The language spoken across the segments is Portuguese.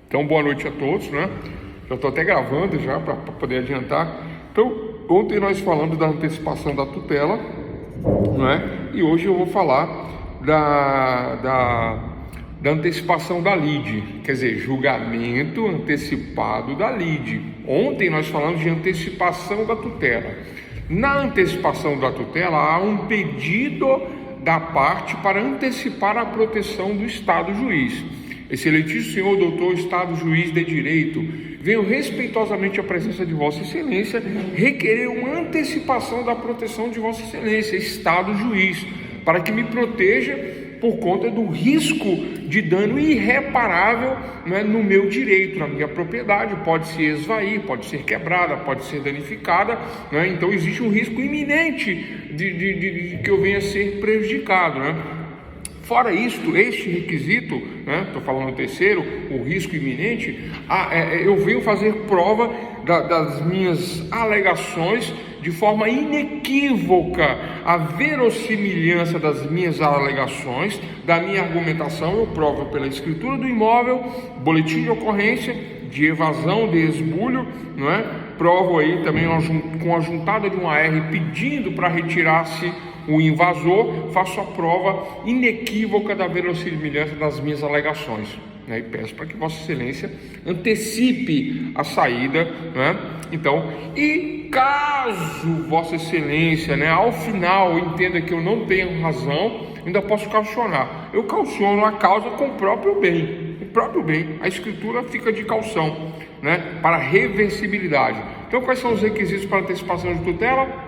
Então, boa noite a todos, né? Já estou até gravando já para poder adiantar. Então, ontem nós falamos da antecipação da tutela, né? E hoje eu vou falar da antecipação da lide, quer dizer, julgamento antecipado da lide. Ontem nós falamos de antecipação da tutela. Na antecipação da tutela há um pedido da parte para antecipar a proteção do Estado juiz. Excelentíssimo senhor doutor Estado juiz de direito, venho respeitosamente à presença de Vossa Excelência requerer uma antecipação da proteção de Vossa Excelência, Estado juiz, para que me proteja por conta do risco de dano irreparável, né, no meu direito, na minha propriedade. Pode se esvair, pode ser quebrada, pode ser danificada, né? Então existe um risco iminente de que eu venha a ser prejudicado, né? Fora isto, este requisito, né, estou falando o terceiro, o risco iminente, eu venho fazer prova das minhas alegações de forma inequívoca. A verossimilhança das minhas alegações, da minha argumentação, eu provo pela escritura do imóvel, boletim de ocorrência, de evasão, de esbulho, não é? Provo aí também com a juntada de um AR pedindo para retirar-se o invasor, faço a prova inequívoca da verossimilhança das minhas alegações, né? E peço para que Vossa Excelência antecipe a saída, né? Então, e caso Vossa Excelência, né, ao final entenda que eu não tenho razão, ainda posso caucionar. Eu cauciono a causa com o próprio bem. A escritura fica de caução, né, para reversibilidade. Então, quais são os requisitos para antecipação de tutela?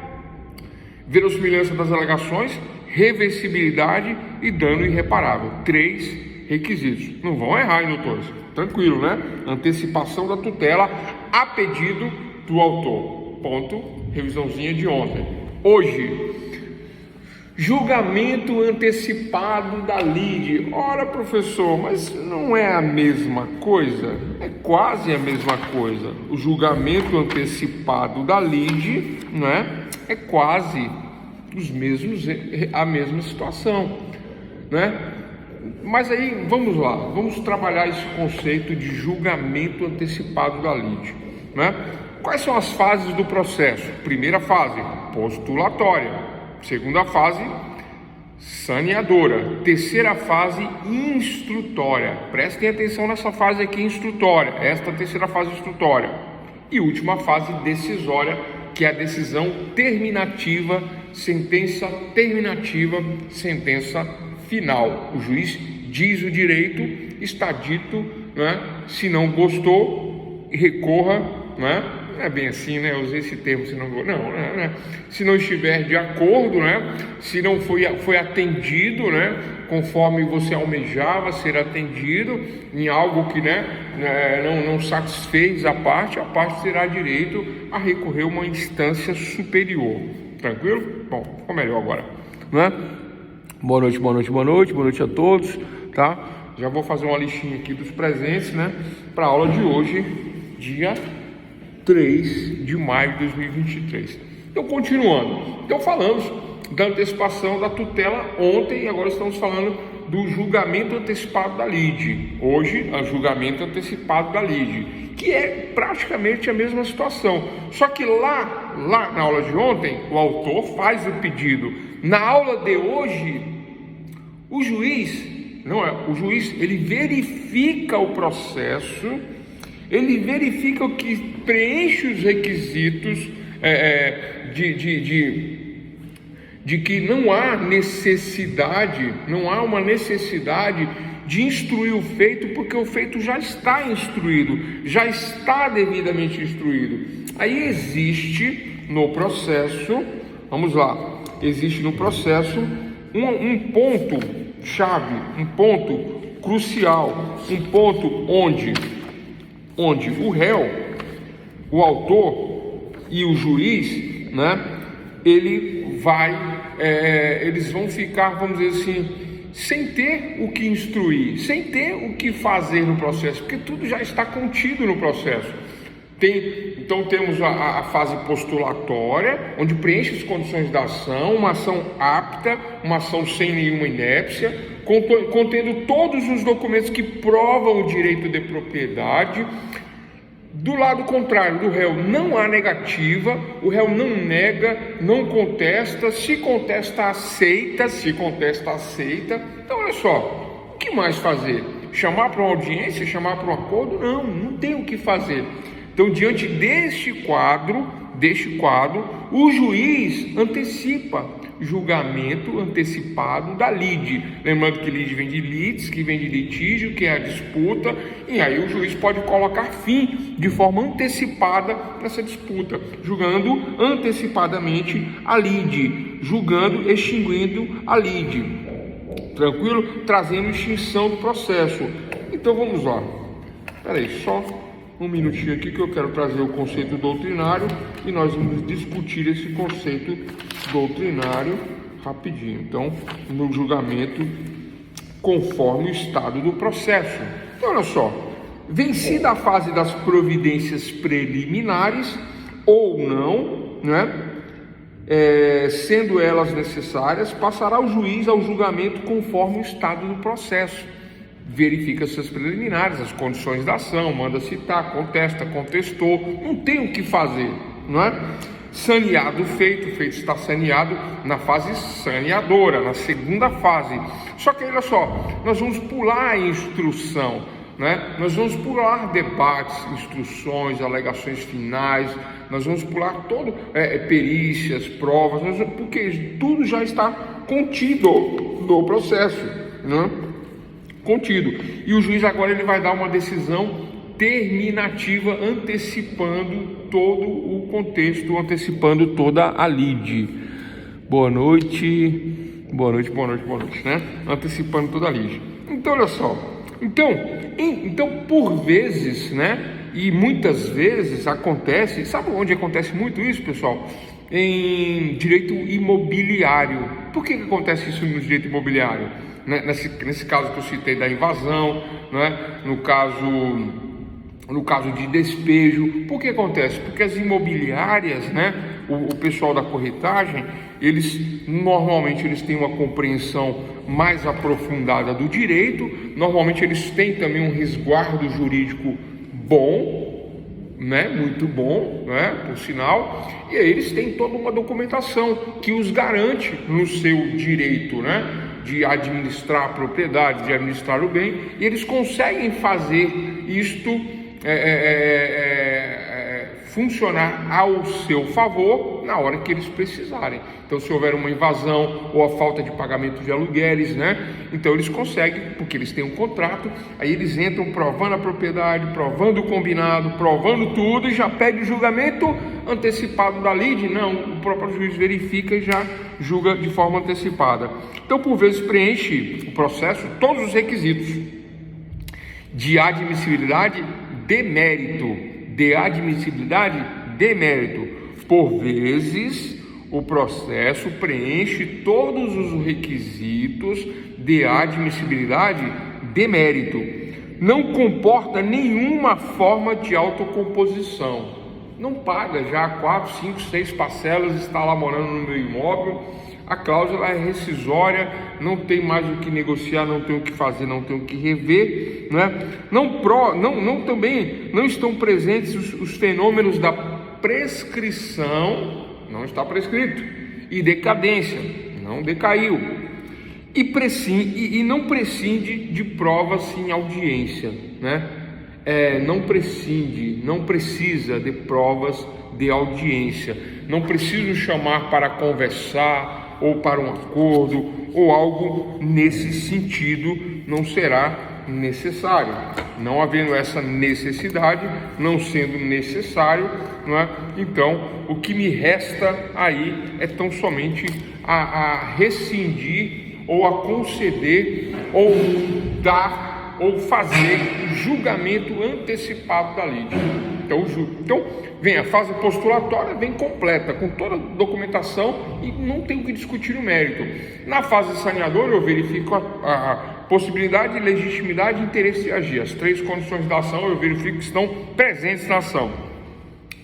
Verossimilhança das alegações, reversibilidade e dano irreparável. 3 requisitos. Não vão errar, hein, doutores? Tranquilo, né? Antecipação da tutela a pedido do autor. Ponto. Revisãozinha de ontem. Hoje, julgamento antecipado da lide. Ora, professor, mas não é a mesma coisa? É quase a mesma coisa. O julgamento antecipado da lide, né, é quase a mesma situação, né? Mas aí, vamos lá, vamos trabalhar esse conceito de julgamento antecipado da lide, né? Quais são as fases do processo? Primeira fase, postulatória. Segunda fase, saneadora. Terceira fase, instrutória. Prestem atenção nessa fase aqui, instrutória. Esta terceira fase instrutória. E última fase, decisória, que é a decisão terminativa, sentença terminativa, sentença final. O juiz diz o direito, está dito, né? Se não gostou, recorra, né? Não é bem assim, né? Eu usei esse termo, se não, né? Se não estiver de acordo, né? Se não foi atendido, né? Conforme você almejava ser atendido em algo que, né? Não satisfez a parte terá direito a recorrer a uma instância superior. Tranquilo? Bom, ficou melhor agora, né? Boa noite a todos, tá? Já vou fazer uma listinha aqui dos presentes, né? Para a aula de hoje, dia 3 de maio de 2023. Então, continuando. Então, falamos da antecipação da tutela ontem e agora estamos falando do julgamento antecipado da lide. Hoje, o julgamento antecipado da lide, que é praticamente a mesma situação. Só que lá na aula de ontem, o autor faz o pedido. Na aula de hoje, o juiz, ele verifica o processo, ele verifica o que preenche os requisitos de que não há uma necessidade de instruir o feito, porque o feito já está instruído, já está devidamente instruído. Aí existe no processo, vamos lá, existe no processo um ponto chave, um ponto crucial, um ponto onde o réu, o autor e o juiz, né, eles vão ficar, vamos dizer assim, sem ter o que instruir, sem ter o que fazer no processo, porque tudo já está contido no processo. Então temos a fase postulatória, onde preenche as condições da ação, uma ação apta, uma ação sem nenhuma inépcia, contendo todos os documentos que provam o direito de propriedade. Do lado contrário do réu não há negativa, o réu não nega, não contesta, se contesta aceita. Então olha só, o que mais fazer? Chamar para uma audiência, chamar para um acordo? Não tem o que fazer. Então, diante deste quadro, o juiz antecipa julgamento antecipado da lide. Lembrando que lide vem de litis, que vem de litígio, que é a disputa, e aí o juiz pode colocar fim de forma antecipada nessa disputa, julgando antecipadamente a lide, extinguindo a lide. Tranquilo? Trazendo extinção do processo. Então vamos lá. Espera aí, só um minutinho aqui que eu quero trazer o conceito doutrinário e nós vamos discutir esse conceito doutrinário rapidinho. Então, no julgamento conforme o estado do processo. Então, olha só, vencida a fase das providências preliminares ou não, né? Sendo elas necessárias, passará o juiz ao julgamento conforme o estado do processo. Verifica-se as preliminares, as condições da ação, manda citar, contesta, contestou, não tem o que fazer, não é? Saneado o feito está saneado na fase saneadora, na segunda fase. Só que olha só, nós vamos pular a instrução, né? Nós vamos pular debates, instruções, alegações finais, nós vamos pular todo perícias, provas, porque tudo já está contido no processo, né? Contido. E o juiz agora ele vai dar uma decisão terminativa, antecipando todo o contexto, antecipando toda a lide. Boa noite, né? Antecipando toda a lide. Então, olha só. Então, por vezes, né? E muitas vezes acontece, sabe onde acontece muito isso, pessoal? Em direito imobiliário. Por que acontece isso no direito imobiliário? Nesse caso que eu citei da invasão, né? No caso de despejo. Por que acontece? Porque as imobiliárias, né? O pessoal da corretagem, normalmente eles têm uma compreensão mais aprofundada do direito, normalmente eles têm também um resguardo jurídico bom, né? Muito bom, né? Por sinal, e aí eles têm toda uma documentação que os garante no seu direito, né? De administrar a propriedade, de administrar o bem, e eles conseguem fazer isto funcionar ao seu favor na hora que eles precisarem. Então, se houver uma invasão ou a falta de pagamento de aluguéis, né? Então eles conseguem, porque eles têm um contrato, aí eles entram provando a propriedade, provando o combinado, provando tudo e já pede o julgamento antecipado da lide. Não, o próprio juiz verifica e já julga de forma antecipada. Então, por vezes, preenche o processo todos os requisitos de admissibilidade de mérito. Por vezes, o processo preenche todos os requisitos de admissibilidade de mérito. Não comporta nenhuma forma de autocomposição. Não paga já 4, 5, 6 parcelas, está lá morando no meu imóvel, a cláusula é rescisória, não tem mais o que negociar, não tem o que fazer, não tem o que rever, né? Também não estão presentes os fenômenos da prescrição, não está prescrito, e decadência, não decaiu, e não prescinde de provas em audiência, né? Não precisa de provas de audiência, não preciso chamar para conversar ou para um acordo ou algo nesse sentido, não será necessário. Não havendo essa necessidade, não sendo necessário, não é? Então o que me resta aí é tão somente a rescindir ou a conceder ou dar ou fazer o julgamento antecipado da lide. Então, vem a fase postulatória, vem completa, com toda a documentação e não tem o que discutir no mérito. Na fase saneadora, eu verifico a possibilidade, legitimidade e interesse de agir. As 3 condições da ação eu verifico que estão presentes na ação.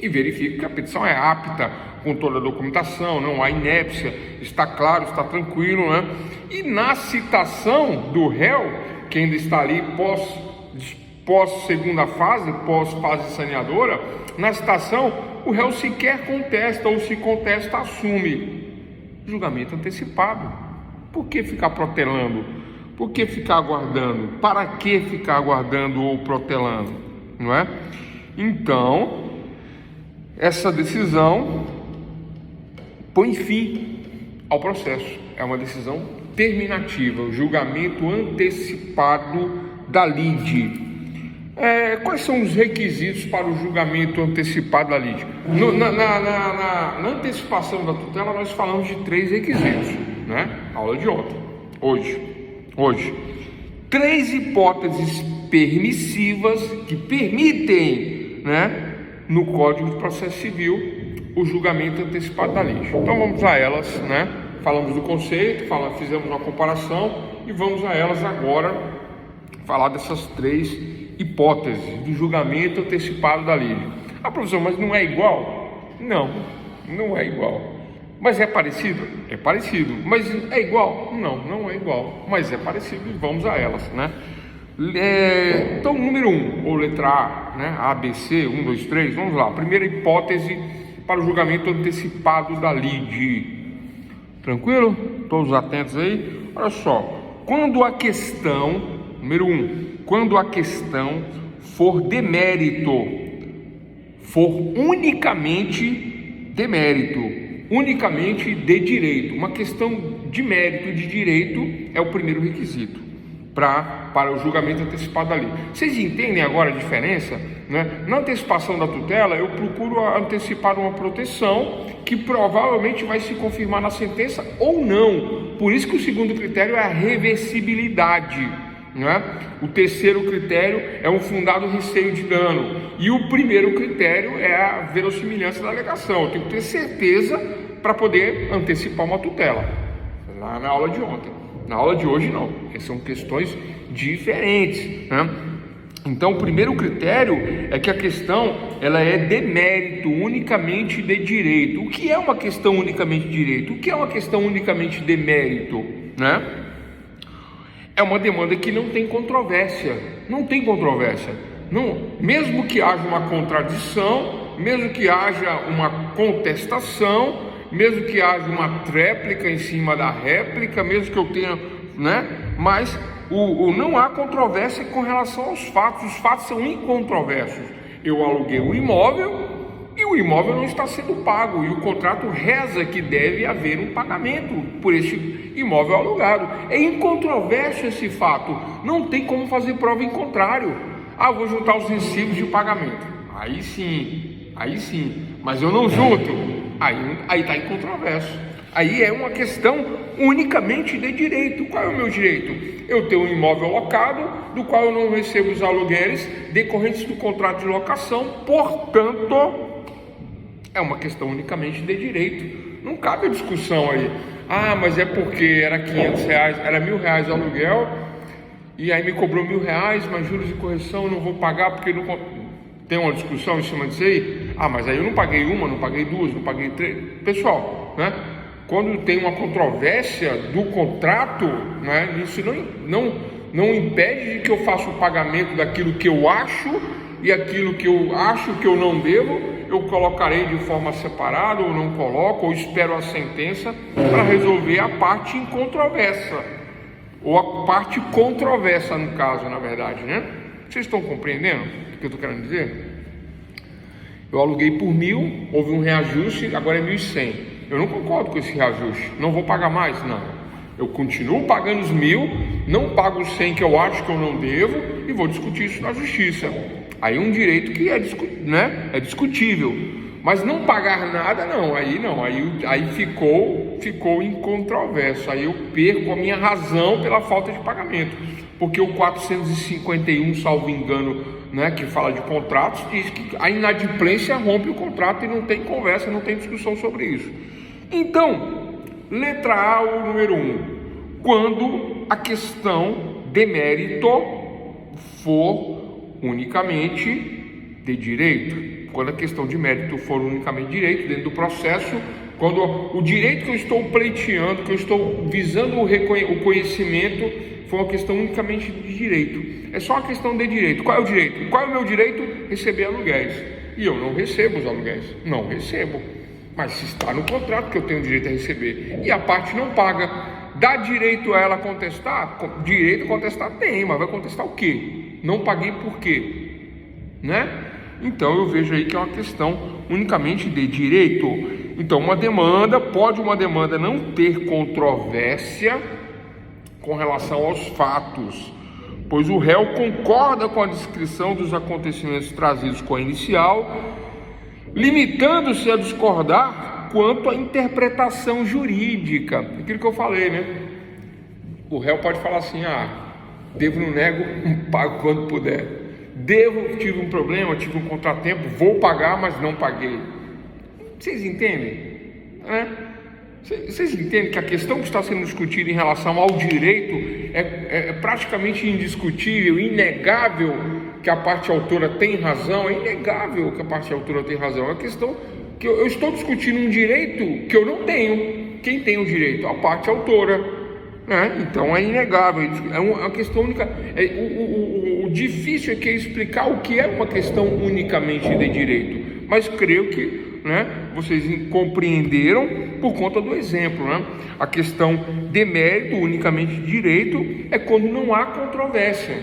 e verifico que a petição é apta com toda a documentação, não há inépcia, está claro, está tranquilo, né? E na citação do réu, que ainda está ali pós segunda fase, pós fase saneadora, na citação o réu sequer contesta, ou se contesta, assume. Julgamento antecipado. Por que ficar protelando? Por que ficar aguardando? Para que ficar aguardando ou protelando? Não é? Então, essa decisão põe fim ao processo. É uma decisão terminativa, o julgamento antecipado da lide. Quais são os requisitos para o julgamento antecipado da lide? Na antecipação da tutela, nós falamos de 3 requisitos, né? Aula de ontem. Hoje. 3 hipóteses permissivas que permitem, né, no Código de Processo Civil, o julgamento antecipado da lide. Então vamos a elas, né? Falamos do conceito, fizemos uma comparação e vamos a elas agora falar dessas 3 hipóteses do julgamento antecipado da lide. Ah, professor, mas não é igual? Não é igual. Mas é parecido? É parecido. Mas é igual? Não é igual. Mas é parecido e vamos a elas, né? Então, número 1, ou letra A, né? A, B, C, 1, 2, 3, vamos lá. Primeira hipótese para o julgamento antecipado da lide. Tranquilo? Todos atentos aí? Olha só, quando a questão, número 1, quando a questão for demérito, for unicamente demérito, unicamente de direito, uma questão de mérito, de direito, é o primeiro requisito para o julgamento antecipado da lei. Vocês entendem agora a diferença? Né? Na antecipação da tutela, eu procuro antecipar uma proteção que provavelmente vai se confirmar na sentença ou não. Por isso que o segundo critério é a reversibilidade. Né? O terceiro critério é um fundado receio de dano. E o primeiro critério é a verossimilhança da alegação. Eu tenho que ter certeza para poder antecipar uma tutela. Lá na aula de ontem. Na aula de hoje não. São questões diferentes. Né? Então o primeiro critério é que a questão ela é demérito, unicamente de direito. O que é uma questão unicamente de direito? O que é uma questão unicamente de mérito? Né? É uma demanda que não tem controvérsia. Não tem controvérsia. Não, mesmo que haja uma contradição, mesmo que haja uma contestação, mesmo que haja uma tréplica em cima da réplica, mesmo que eu tenha, né? Mas não há controvérsia com relação aos fatos. Os fatos são incontroversos. Eu aluguei o imóvel e o imóvel não está sendo pago, e o contrato reza que deve haver um pagamento por este imóvel alugado. É incontroverso esse fato, não tem como fazer prova em contrário. Ah, vou juntar os recibos de pagamento, aí sim, mas eu não junto, aí está incontroverso. Aí é uma questão unicamente de direito. Qual é o meu direito? Eu tenho um imóvel locado, do qual eu não recebo os aluguéis decorrentes do contrato de locação, portanto, é uma questão unicamente de direito. Não cabe discussão aí. Ah, mas é porque era R$500, era R$1.000 o aluguel, e aí me cobrou R$1.000, mas juros de correção eu não vou pagar porque não... Tem uma discussão em cima disso aí? Ah, mas aí eu não paguei uma, não paguei duas, não paguei três. Pessoal, né? Quando tem uma controvérsia do contrato, né? Isso não impede de que eu faça o pagamento daquilo que eu acho, e aquilo que eu acho que eu não devo, eu colocarei de forma separada, ou não coloco, ou espero a sentença para resolver a parte incontroversa, ou a parte controversa no caso, na verdade, né? Vocês estão compreendendo o que eu estou querendo dizer? Eu aluguei por 1.000, houve um reajuste, agora é 1.100. Eu não concordo com esse reajuste, não vou pagar mais, não. Eu continuo pagando os 1.000, não pago os 100 que eu acho que eu não devo, e vou discutir isso na justiça. Aí um direito que é discutível, mas não pagar nada aí ficou incontroverso. Aí eu perco a minha razão pela falta de pagamento, porque o 451, salvo engano, né, que fala de contratos, diz que a inadimplência rompe o contrato e não tem conversa, não tem discussão sobre isso. Então, letra A, o número 1, quando a questão de mérito for unicamente de direito. quando a questão de mérito for unicamente direito, dentro do processo, quando o direito que eu estou pleiteando, que eu estou visando o conhecimento, for uma questão unicamente de direito. É só uma questão de direito. Qual é o direito? Qual é o meu direito? Receber aluguéis. E eu não recebo os aluguéis. Não recebo. Mas se está no contrato que eu tenho direito a receber e a parte não paga, dá direito a ela contestar? Direito a contestar tem, mas vai contestar o quê? Não paguei por quê? Né? Então eu vejo aí que é uma questão unicamente de direito. Então uma demanda não ter controvérsia com relação aos fatos, pois o réu concorda com a descrição dos acontecimentos trazidos com a inicial, limitando-se a discordar quanto à interpretação jurídica. Aquilo que eu falei, né? O réu pode falar assim: devo, não nego, pago quando puder. Devo, tive um problema, tive um contratempo, vou pagar, mas não paguei. Vocês entendem? Vocês entendem que a questão que está sendo discutida em relação ao direito é praticamente indiscutível, inegável que a parte autora tem razão, é inegável que a parte autora tem razão. É uma questão que eu estou discutindo um direito que eu não tenho. Quem tem o direito? A parte autora. Então é inegável, é uma questão única. O difícil é que explicar o que é uma questão unicamente de direito, mas creio que vocês compreenderam por conta do exemplo. A questão de mérito, unicamente de direito, é quando não há controvérsia.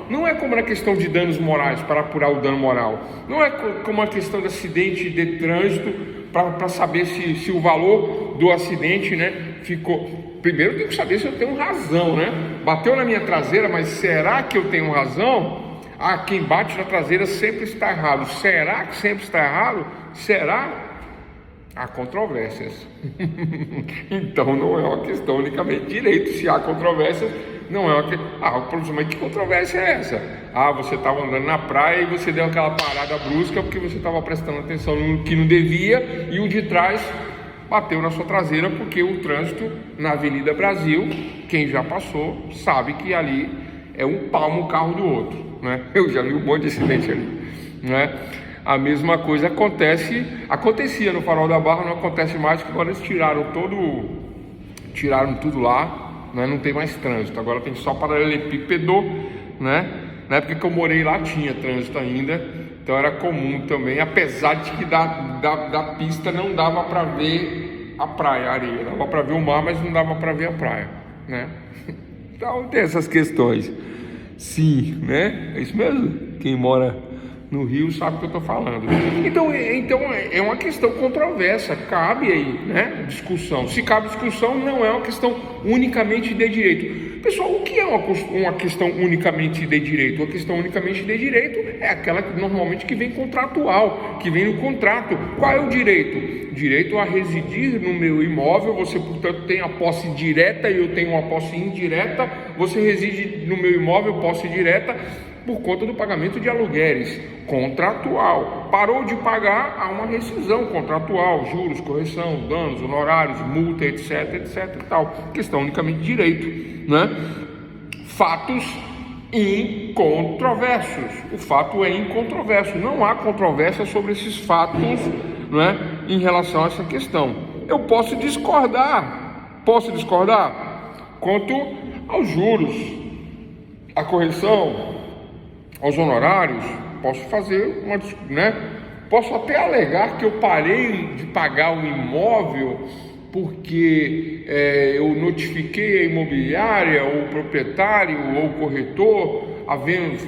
Não é como na questão de danos morais, para apurar o dano moral. Não é como a questão de acidente de trânsito, para saber se o valor do acidente ficou. Primeiro eu tenho que saber se eu tenho razão, Bateu na minha traseira, mas será que eu tenho razão? Quem bate na traseira sempre está errado. Será que sempre está errado? Será? Há controvérsias. Então não é uma questão unicamente de direito. Se há controvérsias, não é uma questão. Mas que controvérsia é essa? Você estava andando na praia e você deu aquela parada brusca porque você estava prestando atenção no que não devia e o de trás bateu na sua traseira, porque o trânsito na Avenida Brasil, quem já passou sabe que ali é um palmo o carro do outro, Eu já vi um monte de acidente ali, A mesma coisa acontecia no Farol da Barra, não acontece mais, porque agora eles tiraram tudo lá, Não tem mais trânsito, agora tem só paralelepípedo, Na época que eu morei lá tinha trânsito ainda, então era comum também, apesar de que da pista não dava para ver a praia, a areia, dava para ver o mar, mas não dava para ver a praia, Então tem essas questões. Sim, É isso mesmo? Quem mora no Rio sabe o que eu estou falando. Então é uma questão controversa, cabe aí, discussão. Se cabe discussão, não é uma questão unicamente de direito. Pessoal, o que é uma questão unicamente de direito? Uma questão unicamente de direito é aquela que normalmente que vem contratual, que vem no contrato. Qual é o direito? Direito a residir no meu imóvel. Você, portanto, tem a posse direta e eu tenho uma posse indireta. Você reside no meu imóvel, posse direta, por conta do pagamento de aluguéis, contratual. Parou de pagar, há uma rescisão contratual, juros, correção, danos, honorários, multa, etc e tal. Questão unicamente de direito, Fatos incontroversos. O fato é incontroverso, não há controvérsia sobre esses fatos, em relação a essa questão. Eu posso discordar quanto aos juros, à correção, aos honorários. Posso fazer posso até alegar que eu parei de pagar o imóvel porque eu notifiquei a imobiliária, ou o proprietário, ou o corretor,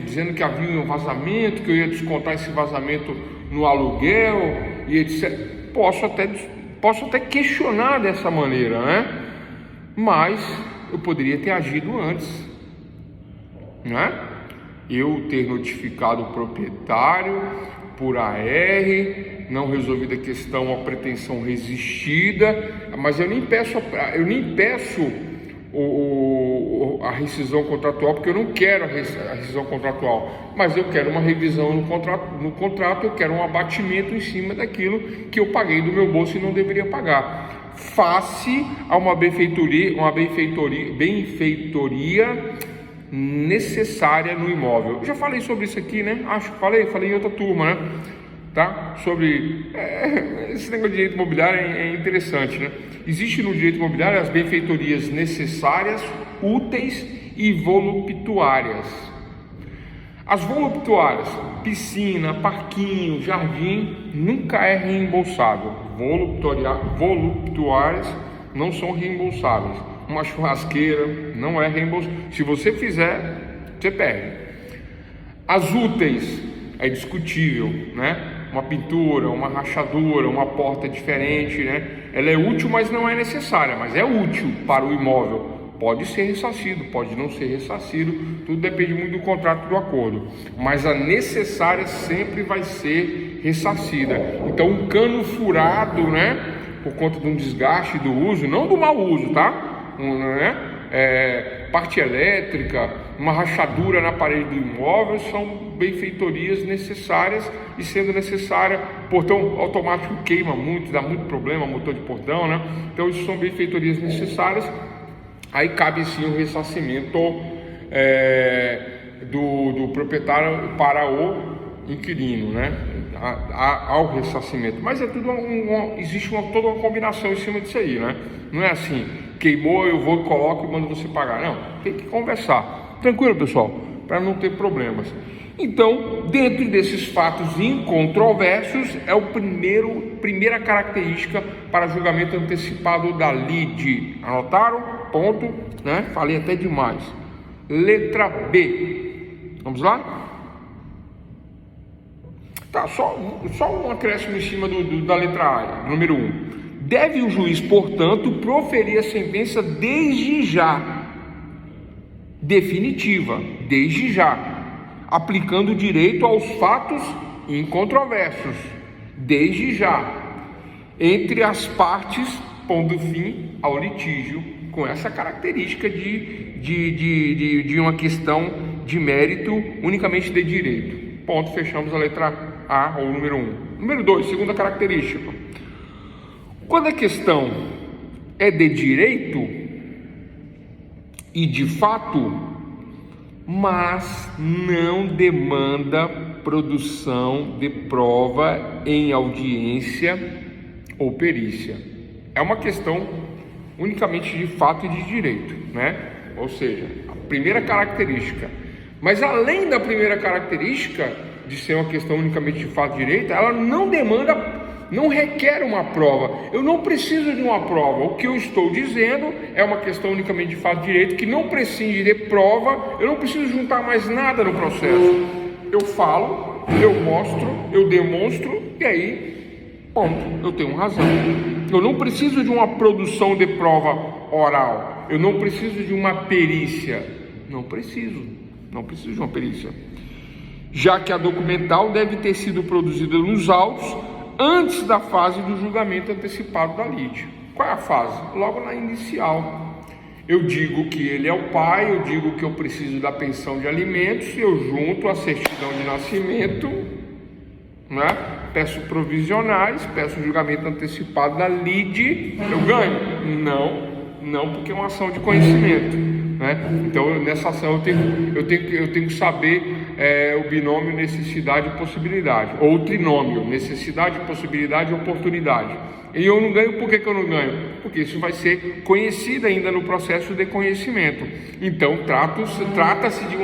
dizendo que havia um vazamento, que eu ia descontar esse vazamento no aluguel e etc. Posso até questionar dessa maneira, Mas eu poderia ter agido antes, Eu ter notificado o proprietário por AR, não resolvida a questão, a pretensão resistida, mas eu nem peço a rescisão contratual, porque eu não quero a rescisão contratual, mas eu quero uma revisão no contrato, eu quero um abatimento em cima daquilo que eu paguei do meu bolso e não deveria pagar, face a uma benfeitoria necessária no imóvel. Eu já falei sobre isso aqui, falei em outra turma, tá? Sobre esse negócio de direito imobiliário é interessante, né? Existe no direito imobiliário as benfeitorias necessárias, úteis e voluptuárias. As voluptuárias, piscina, parquinho, jardim, nunca é reembolsável. Voluptuárias não são reembolsáveis. Uma churrasqueira não é reembolsável. Se você fizer, você perde. As úteis é discutível, né? Uma pintura, uma rachadura, uma porta diferente, né? Ela é útil, mas não é necessária, mas é útil para o imóvel. Pode ser ressarcido, pode não ser ressarcido, tudo depende muito do contrato, do acordo. Mas a necessária sempre vai ser ressarcida. Então, um cano furado, né? Por conta de um desgaste do uso, não do mau uso, tá? Parte elétrica, uma rachadura na parede do imóvel são benfeitorias necessárias, e sendo necessária, portão automático queima muito, dá muito problema, motor de portão, né? Então isso são benfeitorias necessárias, aí cabe sim o ressarcimento do proprietário para o inquilino, né? Ao ressarcimento, mas é tudo existe toda uma combinação em cima disso aí, né? Não é assim, queimou, eu vou, coloco e mando você pagar. Não, tem que conversar. Tranquilo, pessoal? Para não ter problemas. Então, dentro desses fatos incontroversos, é a primeira característica para julgamento antecipado da lide. Anotaram? Ponto, né? Falei até demais. Letra B. Vamos lá? Tá, só um acréscimo em cima da letra A, número 1. Deve o juiz, portanto, proferir a sentença desde já, definitiva, desde já, aplicando o direito aos fatos incontroversos, desde já, entre as partes, pondo fim ao litígio, com essa característica de uma questão de mérito unicamente de direito. Ponto, fechamos a letra A, ou número 1. Número 2, segunda característica. Quando a questão é de direito e de fato, mas não demanda produção de prova em audiência ou perícia. É uma questão unicamente de fato e de direito, né? Ou seja, a primeira característica. Mas além da primeira característica de ser uma questão unicamente de fato e direito, ela não requer uma prova. Eu não preciso de uma prova. O que eu estou dizendo é uma questão unicamente de fato e direito, que não precisa de prova. Eu não preciso juntar mais nada no processo. Eu falo, eu mostro, eu demonstro, e aí, ponto, eu tenho razão. Eu não preciso de uma produção de prova oral. Eu não preciso de uma perícia. Não preciso de uma perícia, já que a documental deve ter sido produzida nos autos antes da fase do julgamento antecipado da lide. Qual é a fase? Logo na inicial. Eu digo que ele é o pai, eu digo que eu preciso da pensão de alimentos, eu junto a certidão de nascimento, né? Peço provisionais, peço julgamento antecipado da lide, eu ganho? Não, porque é uma ação de conhecimento, né? Então nessa ação eu tenho que saber o binômio necessidade e possibilidade, ou o trinômio, necessidade, possibilidade e oportunidade. E eu não ganho, por que eu não ganho? Porque isso vai ser conhecido ainda no processo de conhecimento. Então trata-se de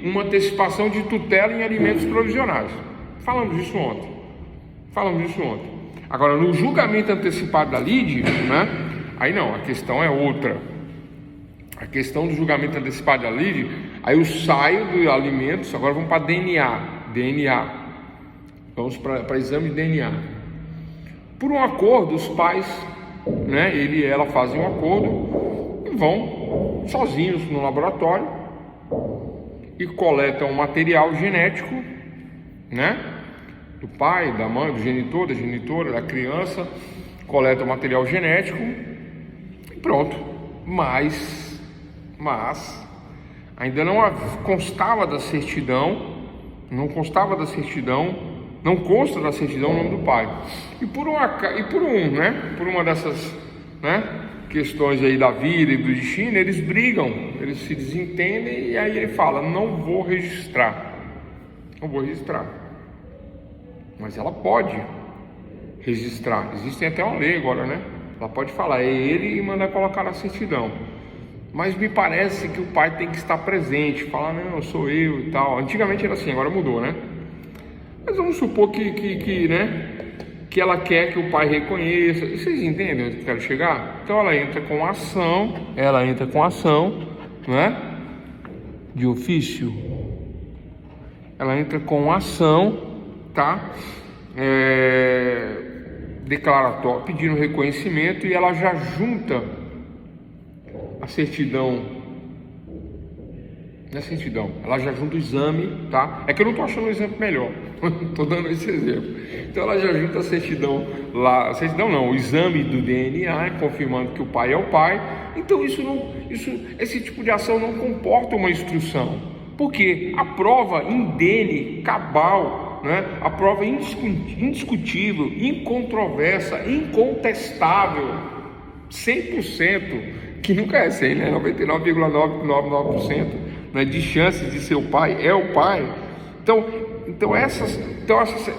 uma antecipação de tutela em alimentos provisionais. Falamos disso ontem. Agora, no julgamento antecipado da lide, né? Aí não, a questão é outra. A questão do julgamento antecipado da lide, aí eu saio dos alimentos, agora vamos para DNA. Vamos para exame de DNA. Por um acordo, os pais, né, ele e ela fazem um acordo e vão sozinhos no laboratório e coletam um material genético, né, do pai, da mãe, do genitor, da genitora, da criança, coleta o material genético e pronto. Mas ainda não constava da certidão, não consta da certidão o nome do pai. E por uma dessas, né, questões aí da vida e do destino, eles brigam, eles se desentendem, e aí ele fala: não vou registrar. mas ela pode registrar. Existe até uma lei agora, né? Ela pode falar, é ele, e mandar colocar na certidão. Mas me parece que o pai tem que estar presente, falar, não, sou eu e tal. Antigamente era assim, agora mudou, né? Mas vamos supor que ela quer que o pai reconheça. Vocês entendem onde eu quero chegar? Então ela entra com ação, né? De ofício. Ela entra com ação, tá? Declaratório, pedindo reconhecimento, e ela já junta a certidão. Na certidão, ela já junta o exame, tá? É que eu não tô achando o exemplo melhor, tô dando esse exemplo. Então ela já junta a certidão lá, a certidão não, o exame do DNA, confirmando que o pai é o pai. Então esse tipo de ação não comporta uma instrução, porque a prova indene, cabal, né? A prova indiscutível, incontroversa, incontestável, 100%, que nunca é 100, né? 99,999%, né? De chances de ser o pai, é o pai. Então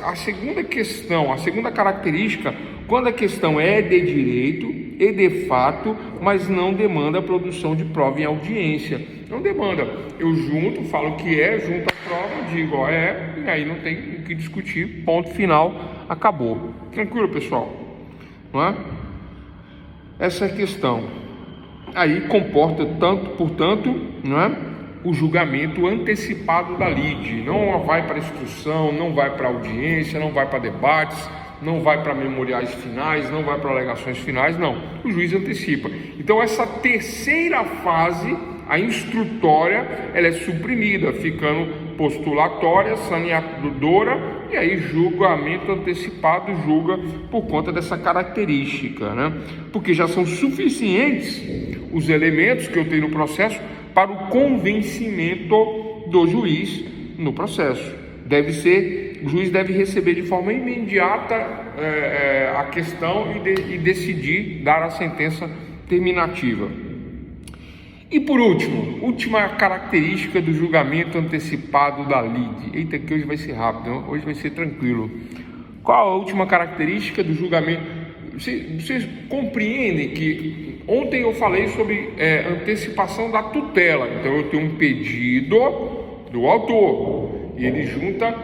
a segunda questão, a segunda característica, quando a questão é de direito e de fato, mas não demanda a produção de prova em audiência. Não demanda. Eu junto, falo que é, junto a prova, digo, ó, é, e aí não tem o que discutir, ponto final, acabou. Tranquilo, pessoal? Não é? Essa é a questão. Aí comporta portanto, não é? O julgamento antecipado da lide. Não vai para instrução, não vai para audiência, não vai para debates, não vai para memoriais finais, não vai para alegações finais, não. O juiz antecipa. Então essa terceira fase, a instrutória, ela é suprimida, ficando postulatória, saneadora, e aí julgamento antecipado julga por conta dessa característica, né? Porque já são suficientes os elementos que eu tenho no processo para o convencimento do juiz no processo. O juiz deve receber de forma imediata a questão e decidir dar a sentença terminativa. E por último, última característica do julgamento antecipado da lide. Eita, que hoje vai ser rápido, hein? Hoje vai ser tranquilo. Qual a última característica do julgamento? Vocês compreendem que ontem eu falei sobre antecipação da tutela. Então eu tenho um pedido do autor e ele junta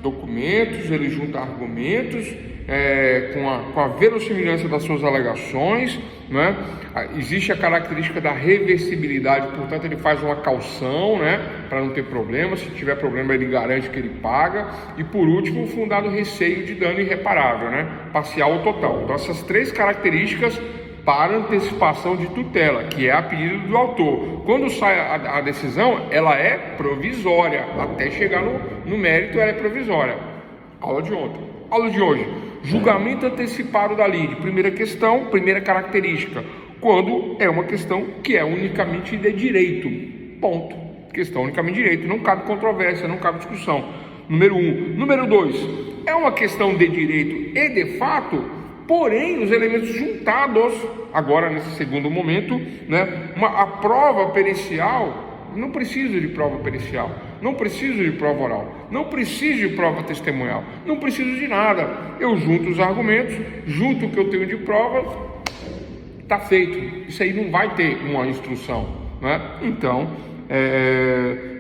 documentos, ele junta argumentos com a verossimilhança das suas alegações, né? Existe a característica da reversibilidade, portanto ele faz uma caução, né? Para não ter problema. Se tiver problema ele garante que ele paga. E por último, o fundado receio de dano irreparável, né? Parcial ou total. Então essas três características para antecipação de tutela, que é a pedido do autor. Quando sai a decisão, ela é provisória, até chegar no mérito ela é provisória. Aula de ontem. Aula de hoje. Julgamento antecipado da lide. Primeira questão, primeira característica. Quando é uma questão que é unicamente de direito. Ponto. Questão unicamente de direito. Não cabe controvérsia, não cabe discussão. Número 1. Número 2. É uma questão de direito e de fato, porém os elementos juntados, agora nesse segundo momento, né? A prova pericial. Não preciso de prova pericial, não preciso de prova oral, não preciso de prova testemunhal, não preciso de nada. Eu junto os argumentos, junto o que eu tenho de prova, está feito. Isso aí não vai ter uma instrução, né? Então,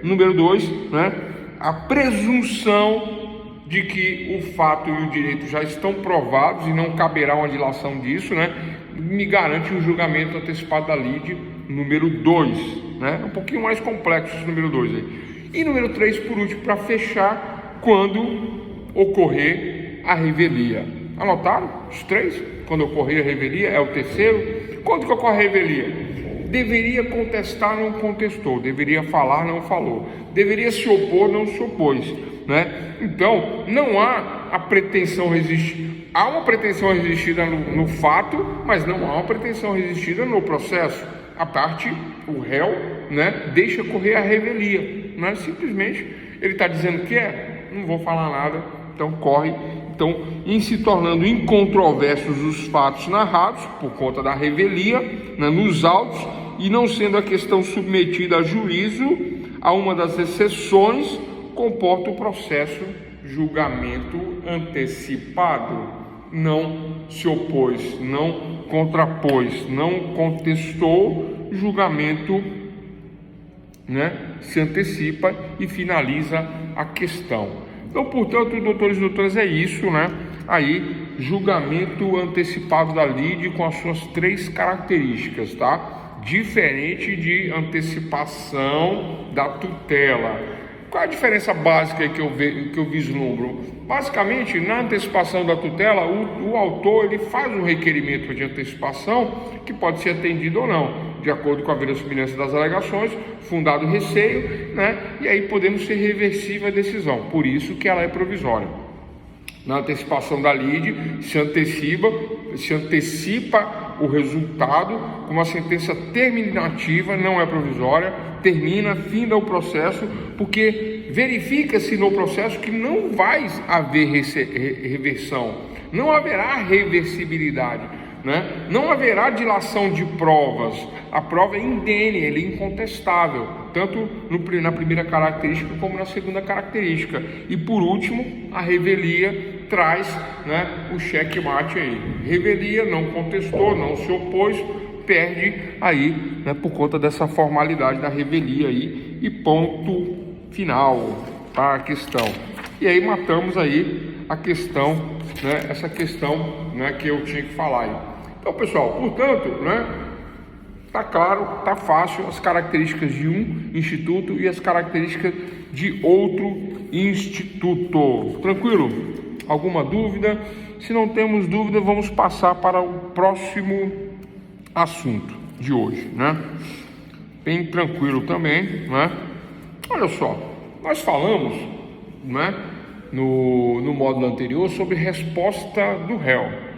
número 2, né? A presunção de que o fato e o direito já estão provados e não caberá uma dilação disso, né? Me garante o julgamento antecipado da lide, número 2, né? Um pouquinho mais complexo esse número 2 aí. E número 3, por último, para fechar, quando ocorrer a revelia. Anotaram os três? Quando ocorrer a revelia é o terceiro. Quando que ocorre a revelia? Deveria contestar, não contestou. Deveria falar, não falou. Deveria se opor, não se opôs, né? Então, não há a pretensão resistida. Há uma pretensão resistida no fato, mas não há uma pretensão resistida no processo. A parte, o réu, né, deixa correr a revelia, né? Simplesmente ele está dizendo que não vou falar nada, então corre. Então, em se tornando incontroversos os fatos narrados por conta da revelia, né, nos autos, e não sendo a questão submetida a juízo, a uma das exceções, comporta o processo julgamento antecipado, não se opôs, não contrapôs, não contestou, julgamento, se antecipa e finaliza a questão. Então, portanto, doutores e doutoras, é isso, Aí, julgamento antecipado da lide com as suas 3 características, tá? Diferente de antecipação da tutela. Qual a diferença básica que eu vislumbro? Basicamente, na antecipação da tutela, o autor ele faz um requerimento de antecipação que pode ser atendido ou não, de acordo com a verossimilhança das alegações, fundado o receio, e aí podendo ser reversível a decisão. Por isso que ela é provisória. Na antecipação da lide, se antecipa o resultado com uma sentença terminativa, não é provisória, termina, finda o processo, porque verifica-se no processo que não vai haver reversão, não haverá reversibilidade, não haverá dilação de provas, a prova é indene, ela é incontestável, tanto na primeira característica como na segunda característica. E por último, a revelia traz o checkmate aí. Revelia, não contestou, não se opôs, perde aí por conta dessa formalidade da revelia aí, e ponto final para a questão. E aí matamos aí a questão, essa questão que eu tinha que falar aí. Então, pessoal, portanto, tá claro, tá fácil as características de um instituto e as características de outro instituto. Tranquilo? Alguma dúvida? Se não temos dúvida, vamos passar para o próximo assunto de hoje, Bem tranquilo também, Olha só, nós falamos, no módulo anterior sobre resposta do réu.